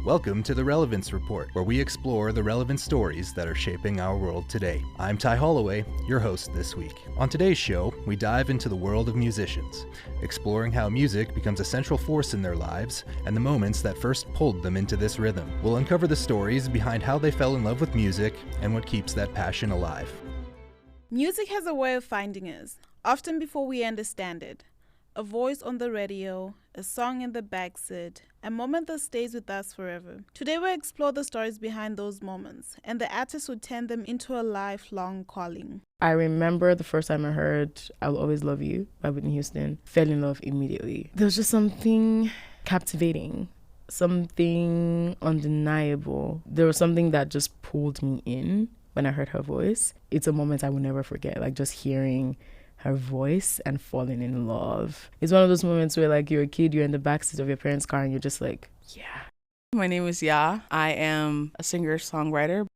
Welcome to the Relevance Report, where we explore the relevant stories that are shaping our world today. I'm Ty Holloway, your host this week. On today's show, we dive into the world of musicians, exploring how music becomes a central force in their lives and the moments that first pulled them into this rhythm. We'll uncover the stories behind how they fell in love with music and what keeps that passion alive. Music has a way of finding us, often before we understand it. A voice on the radio, a song in the backseat, a moment that stays with us forever. Today we'll explore the stories behind those moments and the artists who turn them into a lifelong calling. I remember the first time I heard I Will Always Love You by Whitney Houston. Fell in love immediately. There was just something captivating, something undeniable. There was something that just pulled me in when I heard her voice. It's a moment I will never forget, like just hearing her voice and falling in love. It's one of those moments where like you're a kid, you're in the backseat of your parents' car and you're just like, yeah. My name is Ya. I am a singer-songwriter.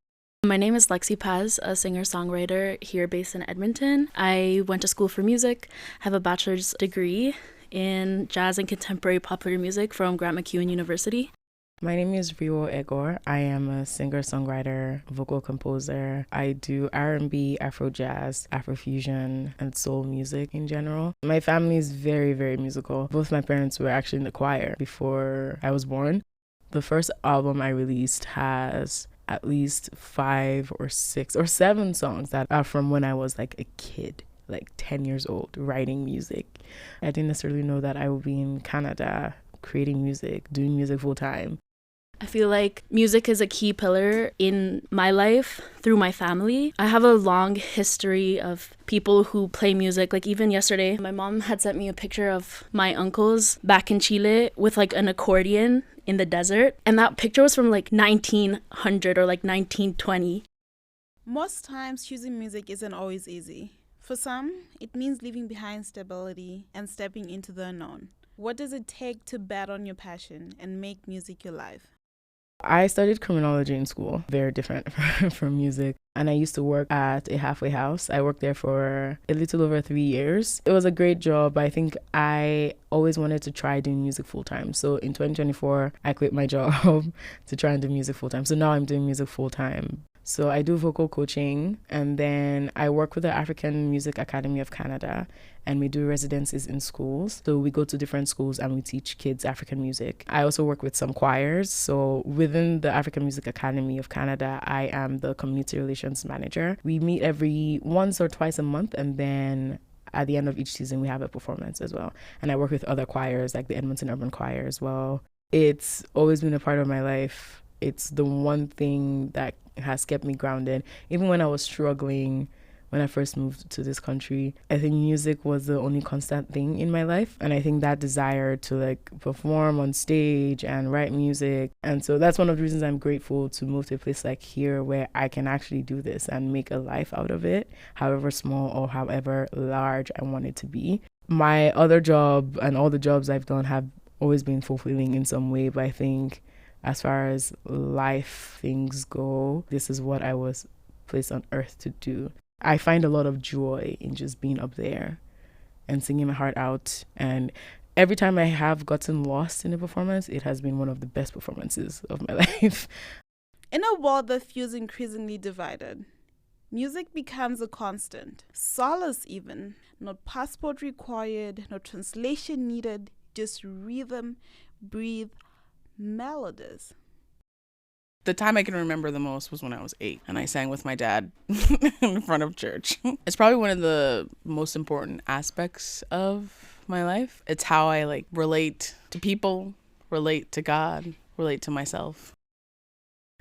My name is Lexi Paz, a singer-songwriter here based in Edmonton. I went to school for music, have a bachelor's degree in jazz and contemporary popular music from Grant MacEwan University. My name is Rio Egor. I am a singer-songwriter, vocal composer. I do R&B, Afro-jazz, Afrofusion, and soul music in general. My family is very, very musical. Both my parents were actually in the choir before I was born. The first album I released has at least 5 or 6 or 7 songs that are from when I was like a kid, like 10 years old, writing music. I didn't necessarily know that I would be in Canada creating music, doing music full time. I feel like music is a key pillar in my life through my family. I have a long history of people who play music. Like even yesterday, my mom had sent me a picture of my uncles back in Chile with like an accordion in the desert. And that picture was from like 1900 or like 1920. Most times, choosing music isn't always easy. For some, it means leaving behind stability and stepping into the unknown. What does it take to bet on your passion and make music your life? I studied criminology in school, very different from music. And I used to work at a halfway house. I worked there for a little over 3 years. It was a great job. I think I always wanted to try doing music full time. So in 2024, I quit my job to try and do music full time. So now I'm doing music full time. So I do vocal coaching, and then I work with the African Music Academy of Canada, and we do residencies in schools. So we go to different schools and we teach kids African music. I also work with some choirs. So within the African Music Academy of Canada, I am the community relations manager. We meet every once or twice a month, and then at the end of each season, we have a performance as well. And I work with other choirs, like the Edmonton Urban Choir as well. It's always been a part of my life. It's the one thing that has kept me grounded. Even when I was struggling, when I first moved to this country, I think music was the only constant thing in my life. And I think that desire to like perform on stage and write music. And so that's one of the reasons I'm grateful to move to a place like here where I can actually do this and make a life out of it, however small or however large I want it to be. My other job and all the jobs I've done have always been fulfilling in some way, but I think as far as life things go, this is what I was placed on earth to do. I find a lot of joy in just being up there and singing my heart out. And every time I have gotten lost in a performance, it has been one of the best performances of my life. In a world that feels increasingly divided, music becomes a constant, solace even. No passport required, no translation needed, just rhythm, breathe, melodies. The time I can remember the most was when I was 8 and I sang with my dad in front of church. It's probably one of the most important aspects of my life. It's how I like relate to people, relate to God, relate to myself.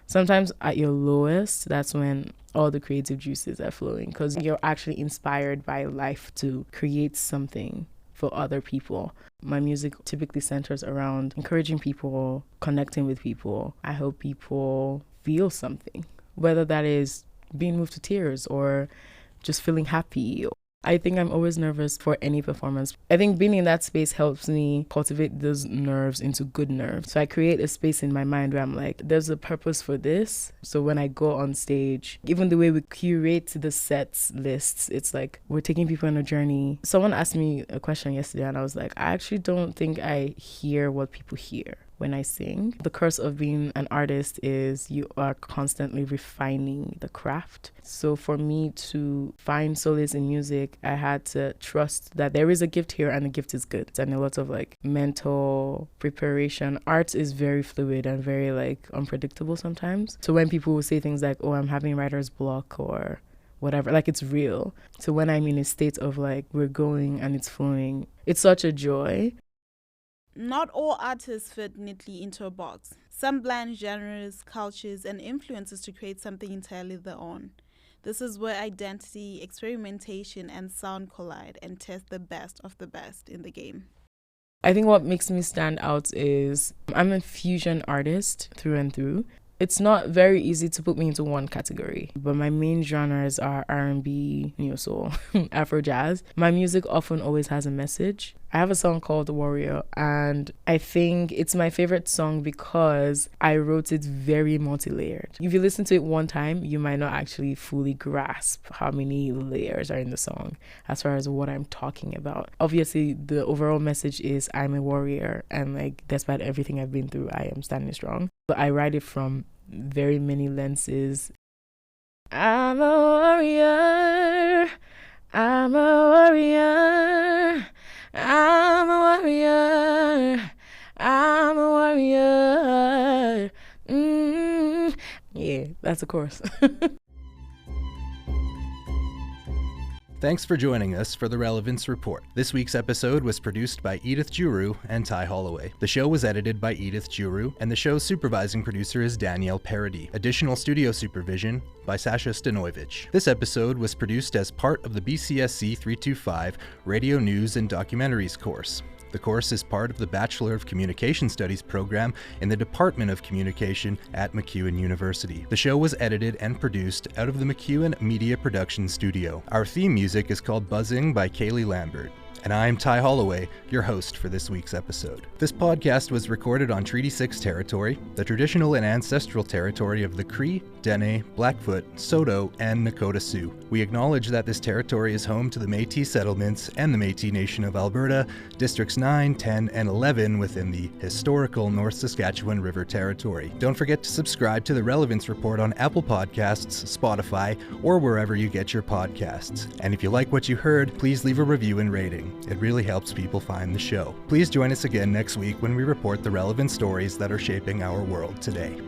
Sometimes at your lowest, that's when all the creative juices are flowing because you're actually inspired by life to create something for other people. My music typically centers around encouraging people, connecting with people. I hope people feel something, whether that is being moved to tears or just feeling happy. I think I'm always nervous for any performance. I think being in that space helps me cultivate those nerves into good nerves. So I create a space in my mind where I'm like, there's a purpose for this. So when I go on stage, even the way we curate the sets lists, it's like we're taking people on a journey. Someone asked me a question yesterday and I was like, I actually don't think I hear what people hear. when I sing. The curse of being an artist is you are constantly refining the craft. So for me to find solace in music, I had to trust that there is a gift here and the gift is good. And a lot of mental preparation. Art is very fluid and very unpredictable sometimes. So when people will say things like, oh, I'm having writer's block or whatever, it's real. So when I'm in a state of we're going and it's flowing, it's such a joy. Not all artists fit neatly into a box. Some blend genres, cultures, and influences to create something entirely their own. This is where identity, experimentation, and sound collide and test the best of the best in the game. I think what makes me stand out is I'm a fusion artist through and through. It's not very easy to put me into one category, but my main genres are R&B, neo soul, Afro jazz. My music often always has a message. I have a song called Warrior, and I think it's my favorite song because I wrote it very multi-layered. If you listen to it one time, you might not actually fully grasp how many layers are in the song as far as what I'm talking about. Obviously, the overall message is I'm a warrior, and despite everything I've been through, I am standing strong. But I write it from very many lenses. I'm a warrior. I'm a warrior. I'm a warrior. I'm a warrior. Yeah, that's a chorus. Thanks for joining us for the Relevance Report. This week's episode was produced by Edith Juru and Ty Holloway. The show was edited by Edith Juru, and the show's supervising producer is Danielle Paradis. Additional studio supervision by Sasha Stanojevic. This episode was produced as part of the BCSC 325 Radio News and Documentaries course. The course is part of the Bachelor of Communication Studies program in the Department of Communication at MacEwan University. The show was edited and produced out of the MacEwan Media Production Studio. Our theme music is called Buzzing by Kaylee Lambert. And I'm Ty Holloway, your host for this week's episode. This podcast was recorded on Treaty 6 territory, the traditional and ancestral territory of the Cree, Dene, Blackfoot, Saulteaux, and Nakota Sioux. We acknowledge that this territory is home to the Métis settlements and the Métis Nation of Alberta, Districts 9, 10, and 11 within the historical North Saskatchewan River Territory. Don't forget to subscribe to the Relevance Report on Apple Podcasts, Spotify, or wherever you get your podcasts. And if you like what you heard, please leave a review and rating. It really helps people find the show. Please join us again next week when we report the relevant stories that are shaping our world today.